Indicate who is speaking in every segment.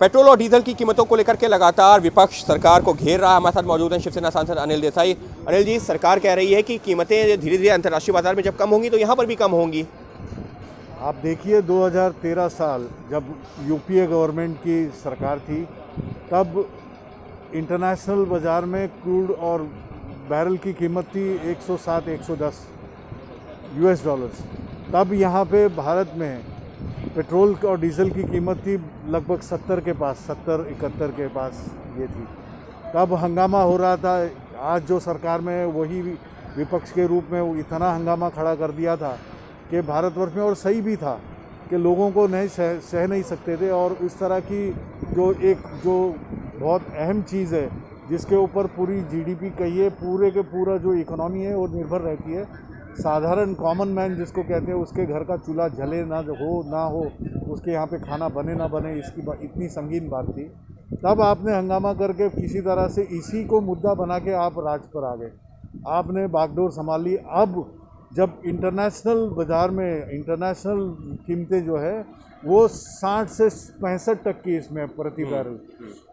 Speaker 1: Petrol और diesel की कीमतों को लेकर के लगातार विपक्ष सरकार को घेर रहा है। हमारे साथ मौजूद हैं शिवसेना सांसद अनिल देसाई। अनिल जी, सरकार कह रही है कि कीमतें धीरे धीरे अंतर्राष्ट्रीय बाजार में जब कम होंगी तो यहाँ पर भी कम होंगी।
Speaker 2: आप देखिए 2013 साल जब यूपीए गवर्नमेंट की सरकार थी, तब इंटरनेशनल बाज़ार में क्रूड और बैरल की कीमत थी 107-110 यूएस डॉलर्स। तब यहाँ पे भारत में पेट्रोल और डीजल की कीमत थी लगभग 70 के पास, 70-71 के पास ये थी। तब हंगामा हो रहा था। आज जो सरकार में वही विपक्ष के रूप में वो इतना हंगामा खड़ा कर दिया था कि भारतवर्ष में, और सही भी था कि लोगों को नहीं सह नहीं सकते थे। और इस तरह की जो बहुत अहम चीज़ है जिसके ऊपर पूरी जीडीपी कहिए, पूरे के पूरा जो इकोनॉमी है वो निर्भर रहती है, साधारण कॉमन मैन जिसको कहते हैं, उसके घर का चूल्हा जले ना हो, उसके यहाँ पे खाना बने ना बने, इसकी इतनी संगीन बात थी। तब आपने हंगामा करके किसी तरह से इसी को मुद्दा बना के आप राज पर आ गए, आपने बागडोर संभाल ली। अब जब इंटरनेशनल बाज़ार में इंटरनेशनल कीमतें जो है वो 60 से 65 तक की इसमें प्रति बैरल,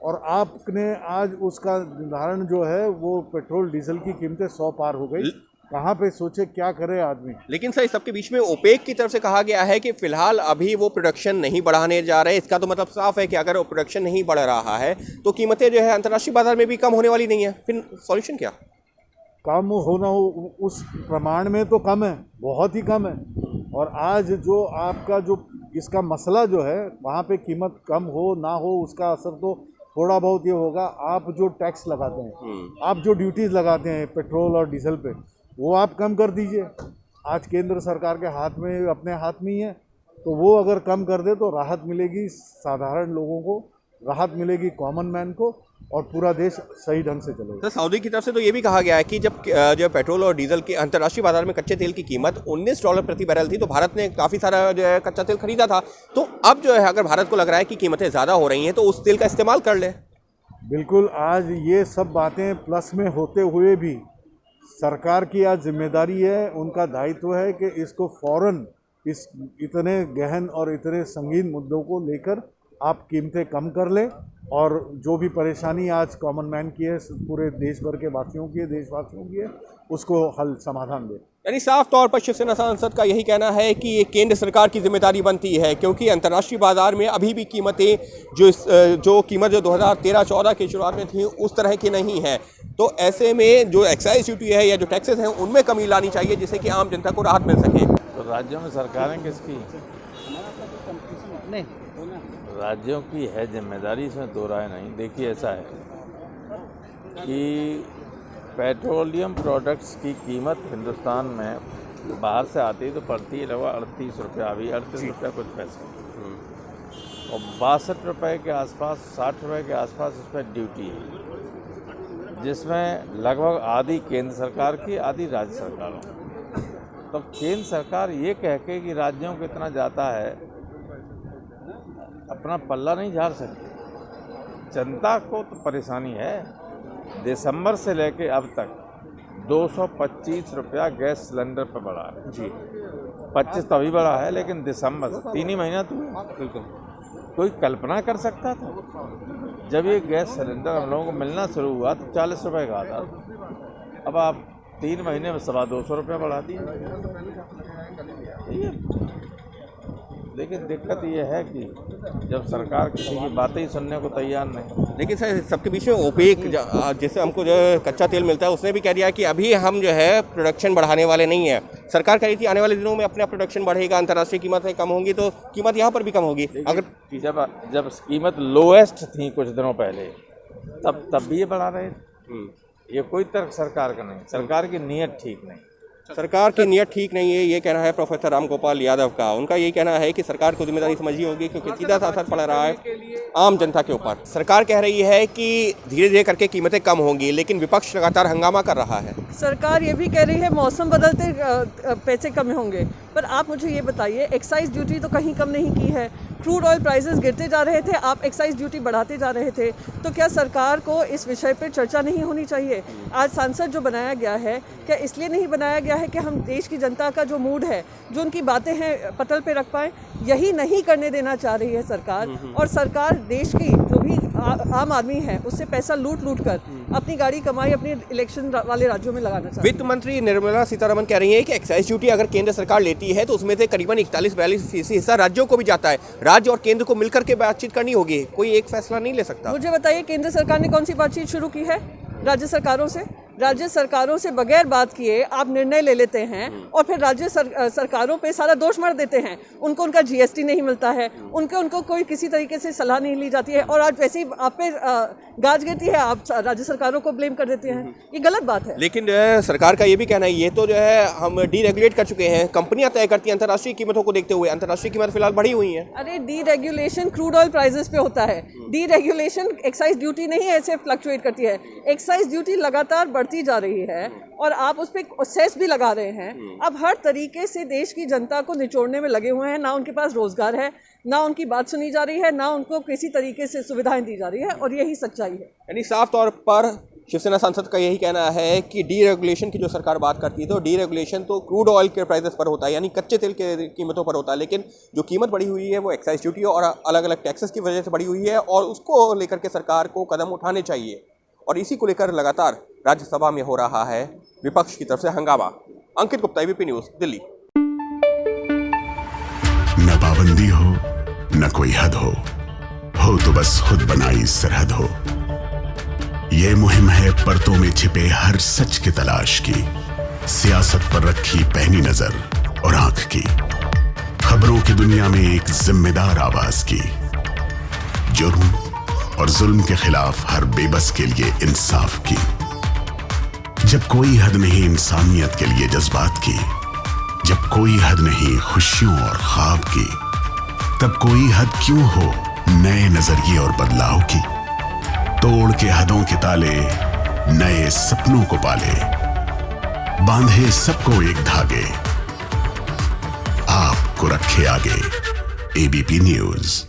Speaker 2: और आपने आज उसका निर्धारण जो है वो पेट्रोल डीजल की कीमतें 100 पार हो गई। कहाँ पे सोचे क्या करे आदमी।
Speaker 1: लेकिन सर, सबके बीच में ओपेक की तरफ से कहा गया है कि फिलहाल अभी वो प्रोडक्शन नहीं बढ़ाने जा रहे। इसका तो मतलब साफ है कि अगर वो प्रोडक्शन नहीं बढ़ रहा है तो कीमतें जो है अंतर्राष्ट्रीय बाजार में भी कम होने वाली नहीं है। फिर सॉल्यूशन क्या?
Speaker 2: कम होना हो उस प्रमाण में तो कम है, बहुत ही कम है। और आज जो आपका जो इसका मसला जो है, वहाँ पे कीमत कम हो ना हो उसका असर तो थोड़ा बहुत ये होगा। आप जो टैक्स लगाते हैं, आप जो ड्यूटीज़ लगाते हैं पेट्रोल और डीजल पे, वो आप कम कर दीजिए। आज केंद्र सरकार के हाथ में, अपने हाथ में ही है, तो वो अगर कम कर दे तो राहत मिलेगी साधारण लोगों को, राहत मिलेगी कॉमन मैन को, और पूरा देश सही ढंग से चलेगा।
Speaker 1: तो सऊदी की तरफ से तो ये भी कहा गया है कि जब जो पेट्रोल और डीजल की अंतर्राष्ट्रीय बाजार में कच्चे तेल की कीमत $19 प्रति बैरल थी तो भारत ने काफ़ी सारा जो है कच्चा तेल खरीदा था। तो अब जो है अगर भारत को लग रहा है कि कीमतें ज़्यादा हो रही हैं तो उस तेल का इस्तेमाल कर ले।
Speaker 2: बिल्कुल, आज ये सब बातें प्लस में होते हुए भी सरकार की आज जिम्मेदारी है, उनका दायित्व है कि इसको फ़ौरन इस इतने गहन और इतने संगीन मुद्दों को लेकर आप कीमतें कम कर लें, और जो भी परेशानी आज कॉमन मैन की है, पूरे देश भर के वासियों की है, देशवासियों की है, उसको हल समाधान दे।
Speaker 1: यानी साफ तौर पर शिवसेना सांसद का यही कहना है कि ये केंद्र सरकार की जिम्मेदारी बनती है, क्योंकि अंतर्राष्ट्रीय बाजार में अभी भी कीमतें जो कीमत जो 2013-14 की शुरुआत में थी उस तरह की नहीं है। तो ऐसे में जो एक्साइज ड्यूटी है या जो टैक्सेस हैं उनमें कमी लानी चाहिए जिससे कि आम जनता को राहत मिल सके।
Speaker 3: तो राज्यों में सरकारें किसकी? नहीं, राज्यों की है जिम्मेदारी, इसमें दो राय नहीं। देखिए, ऐसा है कि पेट्रोलियम प्रोडक्ट्स की कीमत हिंदुस्तान में बाहर से आती है तो पड़ती है लगभग 38 रुपये, अभी 38 रुपये कुछ पैसे, और 62 रुपये के आसपास, 60 रुपये के आसपास इस पर ड्यूटी है, जिसमें लगभग आधी केंद्र सरकार की, आधी राज्य सरकारों। तो केंद्र सरकार ये कह के कि राज्यों को इतना जाता है, अपना पल्ला नहीं झाड़ सकती। जनता को तो परेशानी है। दिसंबर से लेके अब तक 225 रुपया गैस सिलेंडर पर बढ़ा है जी। 25 तो अभी बढ़ा है, लेकिन दिसंबर 3 ही महीना तो बिल्कुल कोई कल्पना कर सकता था? जब ये गैस सिलेंडर हम लोगों को मिलना शुरू हुआ तो 40 रुपये का आता, अब आप 3 महीने में 250 रुपया बढ़ा दिए। लेकिन दिक्कत ये है कि जब सरकार किसी की बातें ही सुनने को तैयार नहीं।
Speaker 1: लेकिन सर, सबके बीच में ओपेक जैसे हमको जो कच्चा तेल मिलता है उसने भी कह दिया कि अभी हम जो है प्रोडक्शन बढ़ाने वाले नहीं है। सरकार कह रही थी आने वाले दिनों में अपना प्रोडक्शन बढ़ेगा, अंतर्राष्ट्रीय कीमतें कम होंगी तो कीमत यहाँ पर भी कम होगी।
Speaker 3: अगर जब कीमत लोएस्ट थी कुछ दिनों पहले, तब भी ये बढ़ा रहे थे। ये कोई तर्क सरकार का नहीं, सरकार की नीयत ठीक नहीं।
Speaker 1: सरकार की नीयत ठीक नहीं है, ये कहना है प्रोफेसर रामगोपाल यादव का। उनका ये कहना है कि सरकार को जिम्मेदारी समझनी होगी क्योंकि सीधा सा असर पड़ रहा है आम जनता के ऊपर। सरकार कह रही है कि धीरे धीरे करके कीमतें कम होंगी, लेकिन विपक्ष लगातार हंगामा कर रहा है।
Speaker 4: सरकार ये भी कह रही है मौसम बदलते पैसे कम होंगे, पर आप मुझे ये बताइए, एक्साइज ड्यूटी तो कहीं कम नहीं की है, क्रूड ऑयल प्राइसेस गिरते जा रहे थे, आप एक्साइज ड्यूटी बढ़ाते जा रहे थे। तो क्या सरकार को इस विषय पर चर्चा नहीं होनी चाहिए? आज सांसद जो बनाया गया है, क्या इसलिए नहीं बनाया गया है कि हम देश की जनता का जो मूड है, जो उनकी बातें हैं, पटल पे रख पाएँ? यही नहीं करने देना चाह रही है सरकार। और सरकार देश की जो भी आम आदमी है उससे पैसा लूट कर अपनी गाड़ी कमाई अपने इलेक्शन वाले राज्यों में लगाना चाहिए।
Speaker 1: वित्त मंत्री निर्मला सीतारमण कह रही हैं कि एक्साइज ड्यूटी अगर केंद्र सरकार लेती है तो उसमें से करीबन 41-42% हिस्सा राज्यों को भी जाता है। राज्य और केंद्र को मिलकर के बातचीत करनी होगी, कोई एक फैसला नहीं ले सकता।
Speaker 4: मुझे बताइए, केंद्र सरकार ने कौन सी बातचीत शुरू की है राज्य सरकारों से? राज्य सरकारों से बगैर बात किए आप निर्णय ले लेते हैं और फिर राज्य सरकारों पे सारा दोष मर देते हैं। उनको उनका जीएसटी नहीं मिलता है, उनको कोई किसी तरीके से सलाह नहीं ली जाती है, और आज वैसे ही आप पे गाज गिरती है, आप राज्य सरकारों को ब्लेम कर देते हैं। ये गलत बात है।
Speaker 1: लेकिन सरकार का ये भी कहना है, ये तो जो है हम डीरेगुलेट कर चुके हैं, कंपनियां तय करती हैं अंतर्राष्ट्रीय कीमतों को देखते हुए। अंतर्राष्ट्रीय कीमत फिलहाल बढ़ी हुई है।
Speaker 4: अरे डीरेगुलेशन क्रूड ऑयल प्राइसेस पे होता है, डीरेगुलेशन एक्साइज ड्यूटी नहीं ऐसे फ्लक्चुएट करती है। एक्साइज ड्यूटी लगातार बढ़ती जा रही है और आप उस पर सेस भी लगा रहे हैं। अब हर तरीके से देश की जनता को निचोड़ने में लगे हुए हैं। ना उनके पास रोजगार है, ना उनकी बात सुनी जा रही है, ना उनको किसी तरीके से सुविधाएं दी जा रही है, और यही सच्चाई है।
Speaker 1: यानी साफ तौर पर शिवसेना सांसद का यही कहना है कि डीरेगुलेशन की जो सरकार बात करती है तो डीरेगुलेशन तो क्रूड ऑयल के प्राइसेस पर होता है, यानी कच्चे तेल के कीमतों पर होता है, लेकिन जो कीमत बढ़ी हुई है वो एक्साइज ड्यूटी और अलग अलग टैक्सेस की वजह से बढ़ी हुई है, और उसको लेकर के सरकार को कदम उठाने चाहिए। और इसी को लेकर लगातार राज्यसभा में हो रहा है विपक्ष की तरफ से हंगामा। अंकित गुप्ता, एबीपी न्यूज़, दिल्ली।
Speaker 5: न पाबंदी हो न कोई हद हो तो बस खुद बनाई सरहद हो। ये मुहिम है परतों में छिपे हर सच की तलाश की, सियासत पर रखी पैनी नजर और आंख की, खबरों की दुनिया में एक जिम्मेदार आवाज की, जुर्म और जुल्म के खिलाफ हर बेबस के लिए इंसाफ की। जब कोई हद नहीं इंसानियत के लिए जज्बात की, जब कोई हद नहीं खुशियों और ख्वाब की, तब कोई हद क्यों हो नए नजरिए और बदलाव की। तोड़ के हदों के ताले नए सपनों को पाले, बांधे सबको एक धागे, आपको रखे आगे। ABP news.